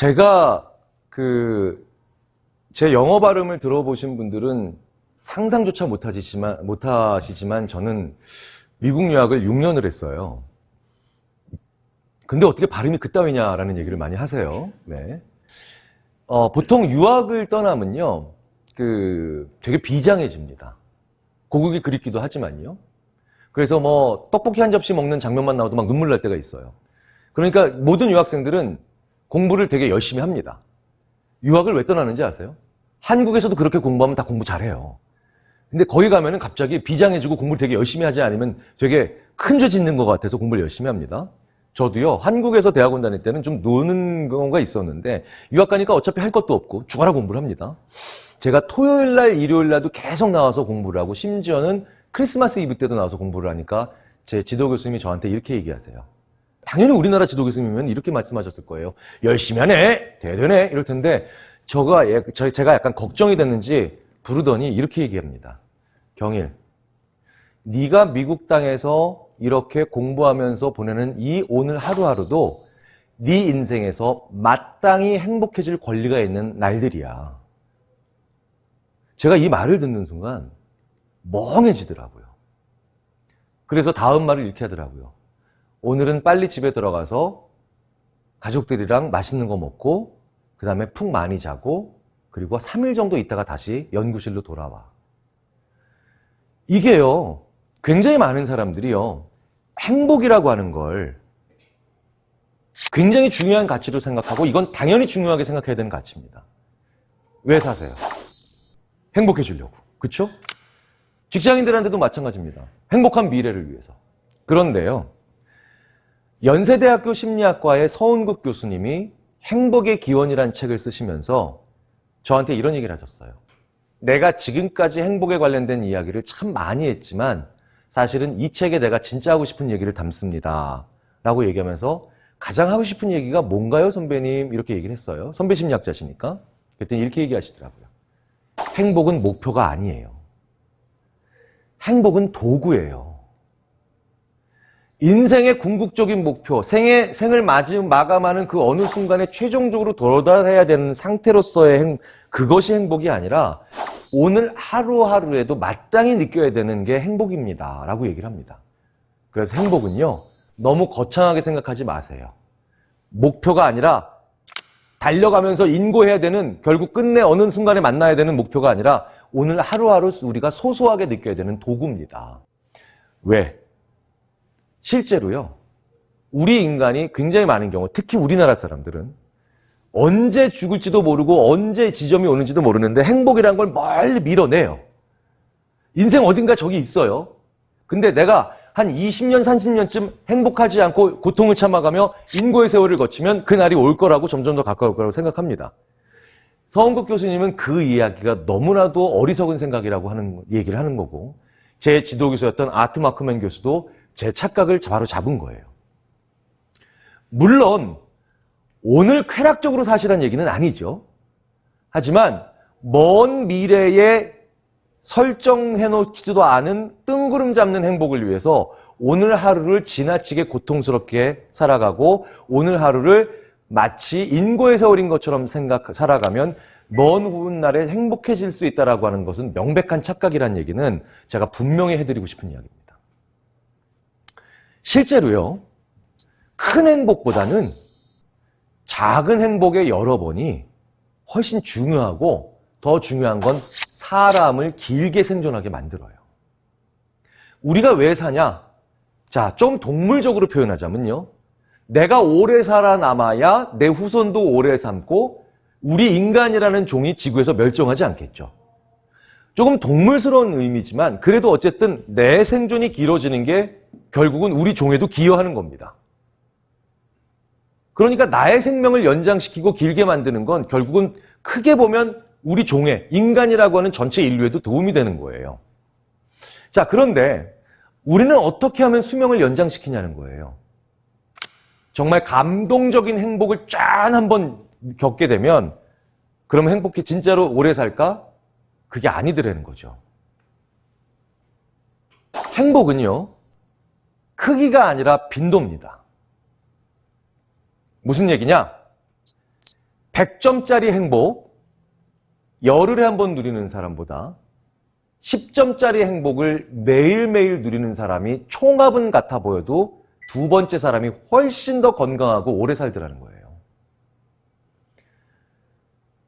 제가 제 영어 발음을 들어보신 분들은 상상조차 못하시지만 저는 미국 유학을 6년을 했어요. 근데 어떻게 발음이 그따위냐라는 얘기를 많이 하세요. 네. 보통 유학을 떠나면요, 되게 비장해집니다. 고국이 그립기도 하지만요. 그래서 뭐 떡볶이 한 접시 먹는 장면만 나와도 막 눈물 날 때가 있어요. 그러니까 모든 유학생들은 공부를 되게 열심히 합니다. 유학을 왜 떠나는지 아세요? 한국에서도 그렇게 공부하면 다 공부 잘해요. 근데 거기 가면은 갑자기 비장해지고 공부를 되게 열심히 하지 않으면 되게 큰 죄 짓는 것 같아서 공부를 열심히 합니다. 저도요, 한국에서 대학원 다닐 때는 좀 노는 경우가 있었는데 유학 가니까 어차피 할 것도 없고 죽어라 공부를 합니다. 제가 토요일 날, 일요일 날도 계속 나와서 공부를 하고 심지어는 크리스마스 이브 때도 나와서 공부를 하니까 제 지도 교수님이 저한테 이렇게 얘기하세요. 당연히 우리나라 지도 교수님이면 이렇게 말씀하셨을 거예요. 열심히 하네, 대단해 이럴 텐데 제가 약간 걱정이 됐는지 부르더니 이렇게 얘기합니다. 경일, 네가 미국 땅에서 이렇게 공부하면서 보내는 이 오늘 하루하루도 네 인생에서 마땅히 행복해질 권리가 있는 날들이야. 제가 이 말을 듣는 순간 멍해지더라고요. 그래서 다음 말을 이렇게 하더라고요. 오늘은 빨리 집에 들어가서 가족들이랑 맛있는 거 먹고 그 다음에 푹 많이 자고 그리고 3일 정도 있다가 다시 연구실로 돌아와. 이게요, 굉장히 많은 사람들이요, 행복이라고 하는 걸 굉장히 중요한 가치로 생각하고 이건 당연히 중요하게 생각해야 되는 가치입니다. 왜 사세요? 행복해지려고. 그렇죠? 직장인들한테도 마찬가지입니다. 행복한 미래를 위해서. 그런데요, 연세대학교 심리학과의 서은국 교수님이 행복의 기원이라는 책을 쓰시면서 저한테 이런 얘기를 하셨어요. 내가 지금까지 행복에 관련된 이야기를 참 많이 했지만 사실은 이 책에 내가 진짜 하고 싶은 얘기를 담습니다. 라고 얘기하면서 가장 하고 싶은 얘기가 뭔가요, 선배님? 이렇게 얘기를 했어요. 선배 심리학자시니까. 그랬더니 이렇게 얘기하시더라고요. 행복은 목표가 아니에요. 행복은 도구예요. 인생의 궁극적인 목표, 생을 마감하는 그 어느 순간에 최종적으로 도달해야 되는 상태로서의 그것이 행복이 아니라 오늘 하루하루에도 마땅히 느껴야 되는 게 행복입니다. 라고 얘기를 합니다. 그래서 행복은요, 너무 거창하게 생각하지 마세요. 목표가 아니라 달려가면서 인고해야 되는, 결국 끝내 어느 순간에 만나야 되는 목표가 아니라 오늘 하루하루 우리가 소소하게 느껴야 되는 도구입니다. 왜? 실제로요, 우리 인간이 굉장히 많은 경우, 특히 우리나라 사람들은 언제 죽을지도 모르고 언제 지점이 오는지도 모르는데 행복이란 걸 멀리 밀어내요. 인생 어딘가 저기 있어요. 근데 내가 한 20년, 30년쯤 행복하지 않고 고통을 참아가며 인고의 세월을 거치면 그날이 올 거라고 점점 더 가까울 거라고 생각합니다. 서은국 교수님은 그 이야기가 너무나도 어리석은 생각이라고 하는 얘기를 하는 거고, 제 지도교수였던 아트 마크맨 교수도 제 착각을 바로 잡은 거예요. 물론 오늘 쾌락적으로 사시라는 얘기는 아니죠. 하지만 먼 미래에 설정해 놓지도 않은 뜬구름 잡는 행복을 위해서 오늘 하루를 지나치게 고통스럽게 살아가고 오늘 하루를 마치 인고의 세월인 것처럼 살아가면 먼 훗날에 행복해질 수 있다라고 하는 것은 명백한 착각이라는 얘기는 제가 분명히 해드리고 싶은 이야기입니다. 실제로요, 큰 행복보다는 작은 행복의 여러 번이 훨씬 중요하고 더 중요한 건 사람을 길게 생존하게 만들어요. 우리가 왜 사냐? 자, 좀 동물적으로 표현하자면요, 내가 오래 살아남아야 내 후손도 오래 삶고 우리 인간이라는 종이 지구에서 멸종하지 않겠죠. 조금 동물스러운 의미지만 그래도 어쨌든 내 생존이 길어지는 게 결국은 우리 종에도 기여하는 겁니다. 그러니까 나의 생명을 연장시키고 길게 만드는 건 결국은 크게 보면 우리 종에, 인간이라고 하는 전체 인류에도 도움이 되는 거예요. 자, 그런데 우리는 어떻게 하면 수명을 연장시키냐는 거예요. 정말 감동적인 행복을 짠 한번 겪게 되면 그러면 행복해 진짜로 오래 살까? 그게 아니더라는 거죠. 행복은요, 크기가 아니라 빈도입니다. 무슨 얘기냐? 100점짜리 행복, 열흘에 한 번 누리는 사람보다 10점짜리 행복을 매일매일 누리는 사람이 총합은 같아 보여도 두 번째 사람이 훨씬 더 건강하고 오래 살더라는 거예요.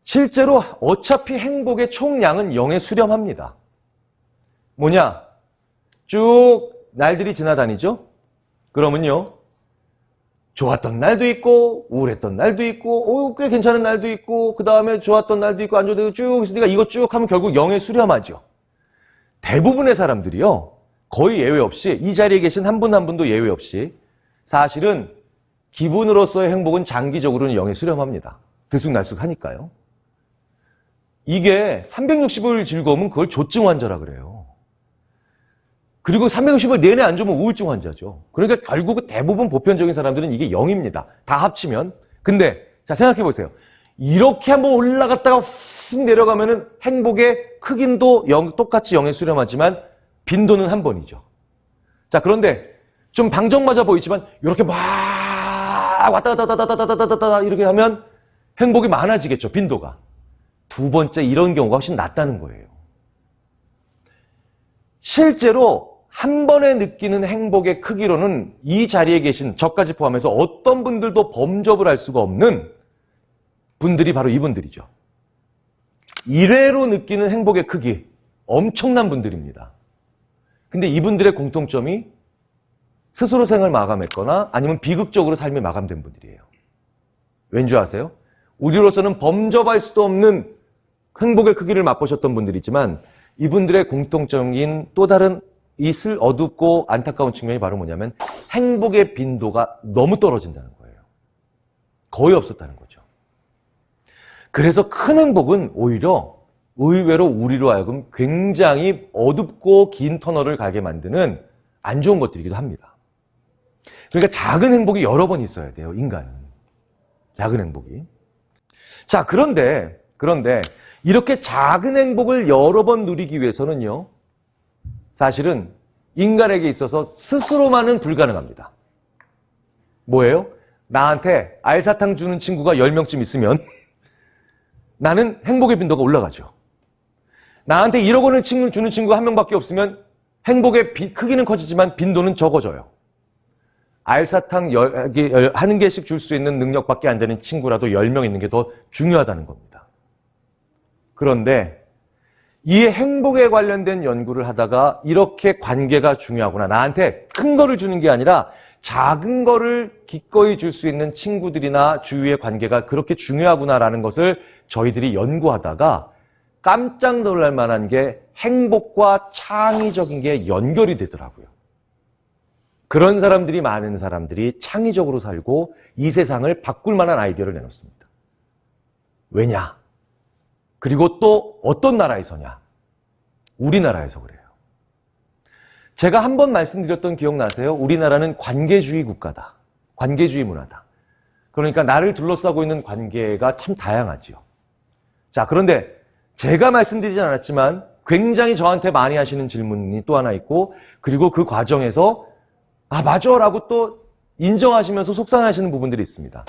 실제로 어차피 행복의 총량은 0에 수렴합니다. 뭐냐? 쭉 날들이 지나다니죠? 그러면요, 좋았던 날도 있고 우울했던 날도 있고 꽤 괜찮은 날도 있고 그 다음에 좋았던 날도 있고 안 좋은 날도 쭉 있으니까 이거 쭉 하면 결국 0에 수렴하죠. 대부분의 사람들이요, 거의 예외 없이, 이 자리에 계신 한 분 한 분도 예외 없이 사실은 기분으로서의 행복은 장기적으로는 0에 수렴합니다. 들쑥날쑥하니까요. 이게 365일 즐거우면 그걸 조증 환자라 그래요. 그리고 365일 내내 안 좋으면 우울증 환자죠. 그러니까 결국 대부분 보편적인 사람들은 이게 0입니다. 다 합치면. 근데 자, 생각해 보세요. 이렇게 한번 올라갔다가 훅 내려가면은 행복의 크긴도 똑같이 0에 수렴하지만 빈도는 한 번이죠. 자, 그런데 좀 방정맞아 보이지만 이렇게 막 왔다 갔다 왔다 갔다 왔다 갔다 이렇게 하면 행복이 많아지겠죠, 빈도가. 두 번째, 이런 경우가 훨씬 낫다는 거예요. 실제로 한 번에 느끼는 행복의 크기로는 이 자리에 계신 저까지 포함해서 어떤 분들도 범접을 할 수가 없는 분들이 바로 이분들이죠. 1회로 느끼는 행복의 크기, 엄청난 분들입니다. 근데 이분들의 공통점이 스스로 생을 마감했거나 아니면 비극적으로 삶이 마감된 분들이에요. 왠지 아세요? 우리로서는 범접할 수도 없는 행복의 크기를 맛보셨던 분들이지만 이분들의 공통적인 또 다른 있을 어둡고 안타까운 측면이 바로 뭐냐면 행복의 빈도가 너무 떨어진다는 거예요. 거의 없었다는 거죠. 그래서 큰 행복은 오히려 의외로 우리로 하여금 굉장히 어둡고 긴 터널을 가게 만드는 안 좋은 것들이기도 합니다. 그러니까 작은 행복이 여러 번 있어야 돼요, 인간은. 작은 행복이. 자, 그런데 이렇게 작은 행복을 여러 번 누리기 위해서는요, 사실은 인간에게 있어서 스스로만은 불가능합니다. 뭐예요? 나한테 알사탕 주는 친구가 10명쯤 있으면 나는 행복의 빈도가 올라가죠. 나한테 1억 원을 주는 친구가 1명밖에 없으면 행복의 크기는 커지지만 빈도는 적어져요. 알사탕 1개씩 줄 수 있는 능력밖에 안 되는 친구라도 10명 있는 게 더 중요하다는 겁니다. 그런데 이 행복에 관련된 연구를 하다가 이렇게 관계가 중요하구나. 나한테 큰 거를 주는 게 아니라 작은 거를 기꺼이 줄 수 있는 친구들이나 주위의 관계가 그렇게 중요하구나라는 것을 저희들이 연구하다가 깜짝 놀랄 만한 게 행복과 창의적인 게 연결이 되더라고요. 그런 사람들이 많은 사람들이 창의적으로 살고 이 세상을 바꿀 만한 아이디어를 내놓습니다. 왜냐? 그리고 또 어떤 나라에서냐? 우리나라에서 그래요. 제가 한 번 말씀드렸던 기억나세요? 우리나라는 관계주의 국가다. 관계주의 문화다. 그러니까 나를 둘러싸고 있는 관계가 참 다양하지요. 자, 그런데 제가 말씀드리진 않았지만 굉장히 저한테 많이 하시는 질문이 또 하나 있고, 그리고 그 과정에서 아, 맞아 라고 또 인정하시면서 속상해하시는 부분들이 있습니다.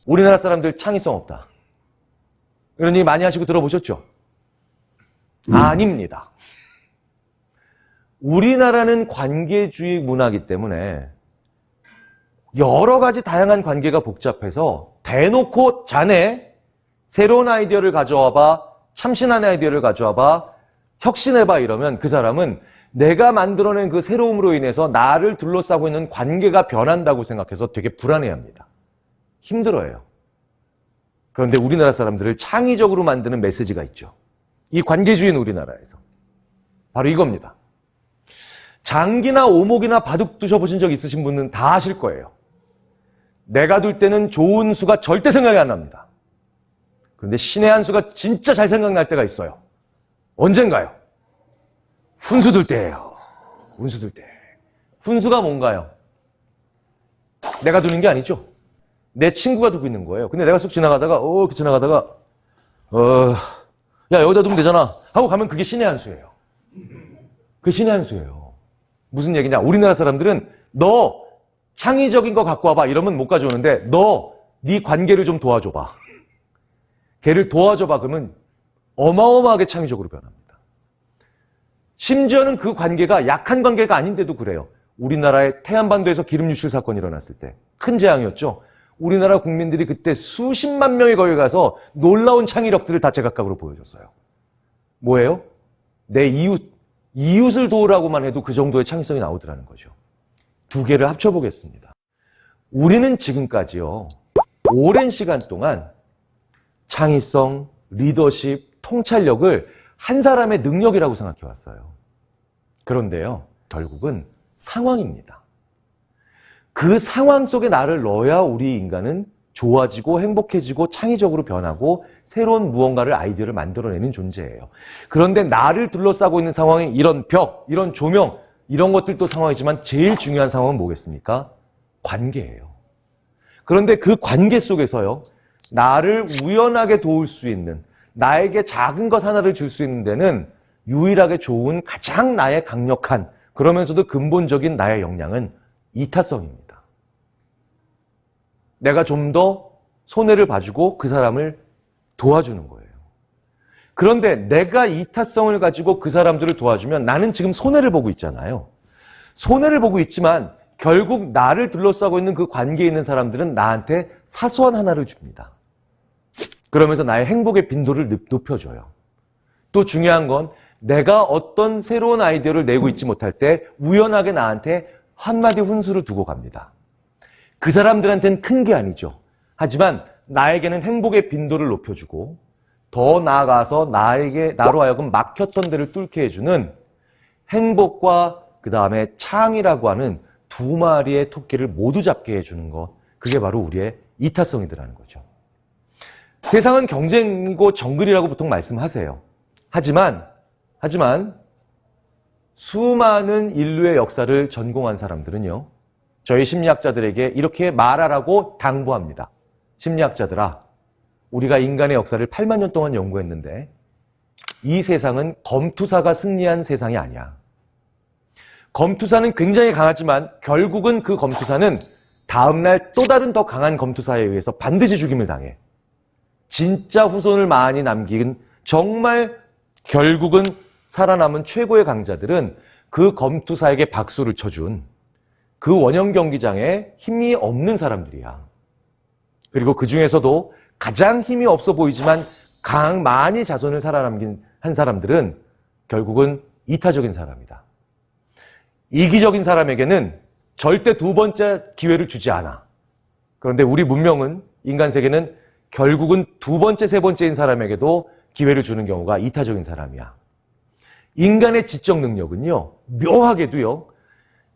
우리나라 사람들 창의성 없다. 이런 얘기 많이 하시고 들어보셨죠? 아닙니다. 우리나라는 관계주의 문화이기 때문에 여러 가지 다양한 관계가 복잡해서 대놓고 자네 새로운 아이디어를 가져와봐, 참신한 아이디어를 가져와봐, 혁신해봐 이러면 그 사람은 내가 만들어낸 그 새로움으로 인해서 나를 둘러싸고 있는 관계가 변한다고 생각해서 되게 불안해합니다. 힘들어해요. 그런데 우리나라 사람들을 창의적으로 만드는 메시지가 있죠. 이 관계주의는 우리나라에서. 바로 이겁니다. 장기나 오목이나 바둑 두셔보신 적 있으신 분은 다 아실 거예요. 내가 둘 때는 좋은 수가 절대 생각이 안 납니다. 그런데 신의 한 수가 진짜 잘 생각날 때가 있어요. 언젠가요? 훈수 둘 때예요. 훈수 둘 때. 훈수가 뭔가요? 내가 두는 게 아니죠. 내 친구가 두고 있는 거예요. 근데 내가 쑥 지나가다가 야, 여기다 두면 되잖아 하고 가면 그게 신의 한 수예요. 그게 신의 한 수예요. 무슨 얘기냐? 우리나라 사람들은 너 창의적인 거 갖고 와봐 이러면 못 가져오는데 너 네 관계를 좀 도와줘봐. 걔를 도와줘봐 그러면 어마어마하게 창의적으로 변합니다. 심지어는 그 관계가 약한 관계가 아닌데도 그래요. 우리나라의 태안반도에서 기름 유출 사건이 일어났을 때 큰 재앙이었죠. 우리나라 국민들이 그때 수십만 명이 거기 가서 놀라운 창의력들을 다 제각각으로 보여줬어요. 뭐예요? 내 이웃을 도우라고만 해도 그 정도의 창의성이 나오더라는 거죠. 두 개를 합쳐보겠습니다. 우리는 지금까지요, 오랜 시간 동안 창의성, 리더십, 통찰력을 한 사람의 능력이라고 생각해 왔어요. 그런데요, 결국은 상황입니다. 그 상황 속에 나를 넣어야 우리 인간은 좋아지고 행복해지고 창의적으로 변하고 새로운 무언가를 아이디어를 만들어내는 존재예요. 그런데 나를 둘러싸고 있는 상황이 이런 벽, 이런 조명, 이런 것들도 상황이지만 제일 중요한 상황은 뭐겠습니까? 관계예요. 그런데 그 관계 속에서요, 나를 우연하게 도울 수 있는, 나에게 작은 것 하나를 줄 수 있는 데는 유일하게 좋은 가장 나의 강력한, 그러면서도 근본적인 나의 역량은 이타성입니다. 내가 좀 더 손해를 봐주고 그 사람을 도와주는 거예요. 그런데 내가 이타성을 가지고 그 사람들을 도와주면 나는 지금 손해를 보고 있잖아요. 손해를 보고 있지만 결국 나를 둘러싸고 있는 그 관계에 있는 사람들은 나한테 사소한 하나를 줍니다. 그러면서 나의 행복의 빈도를 높여줘요. 또 중요한 건 내가 어떤 새로운 아이디어를 내고 있지 못할 때 우연하게 나한테 한마디 훈수를 두고 갑니다. 그 사람들한테는 큰 게 아니죠. 하지만 나에게는 행복의 빈도를 높여주고 더 나아가서 나로 하여금 막혔던 데를 뚫게 해주는 행복과 그 다음에 창이라고 하는 두 마리의 토끼를 모두 잡게 해주는 것, 그게 바로 우리의 이타성이더라는 거죠. 세상은 경쟁이고 정글이라고 보통 말씀하세요. 하지만 수많은 인류의 역사를 전공한 사람들은요, 저희 심리학자들에게 이렇게 말하라고 당부합니다. 심리학자들아, 우리가 인간의 역사를 8만 년 동안 연구했는데 이 세상은 검투사가 승리한 세상이 아니야. 검투사는 굉장히 강하지만 결국은 그 검투사는 다음날 또 다른 더 강한 검투사에 의해서 반드시 죽임을 당해. 진짜 후손을 많이 남긴, 정말 결국은 살아남은 최고의 강자들은 그 검투사에게 박수를 쳐준 그 원형 경기장에 힘이 없는 사람들이야. 그리고 그 중에서도 가장 힘이 없어 보이지만 많이 자손을 살아남긴 한 사람들은 결국은 이타적인 사람이다. 이기적인 사람에게는 절대 두 번째 기회를 주지 않아. 그런데 우리 문명은, 인간 세계는 결국은 두 번째, 세 번째인 사람에게도 기회를 주는 경우가 이타적인 사람이야. 인간의 지적 능력은요, 묘하게도요,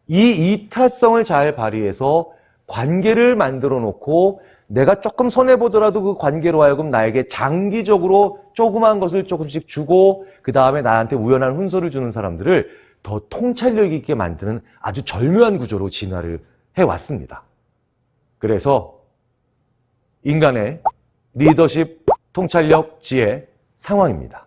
이 이타성을 잘 발휘해서 관계를 만들어 놓고 내가 조금 손해보더라도 그 관계로 하여금 나에게 장기적으로 조그만 것을 조금씩 주고 그 다음에 나한테 우연한 훈수를 주는 사람들을 더 통찰력 있게 만드는 아주 절묘한 구조로 진화를 해왔습니다. 그래서 인간의 리더십, 통찰력, 지혜, 상황입니다.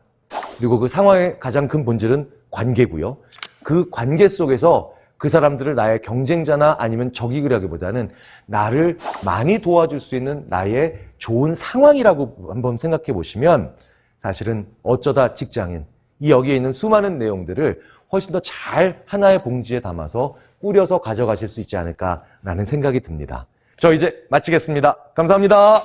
그리고 그 상황의 가장 큰 본질은 관계고요. 그 관계 속에서 그 사람들을 나의 경쟁자나 아니면 적이라기보다는 나를 많이 도와줄 수 있는 나의 좋은 상황이라고 한번 생각해 보시면 사실은 어쩌다 직장인, 이 여기에 있는 수많은 내용들을 훨씬 더 잘 하나의 봉지에 담아서 꾸려서 가져가실 수 있지 않을까라는 생각이 듭니다. 저 이제 마치겠습니다. 감사합니다.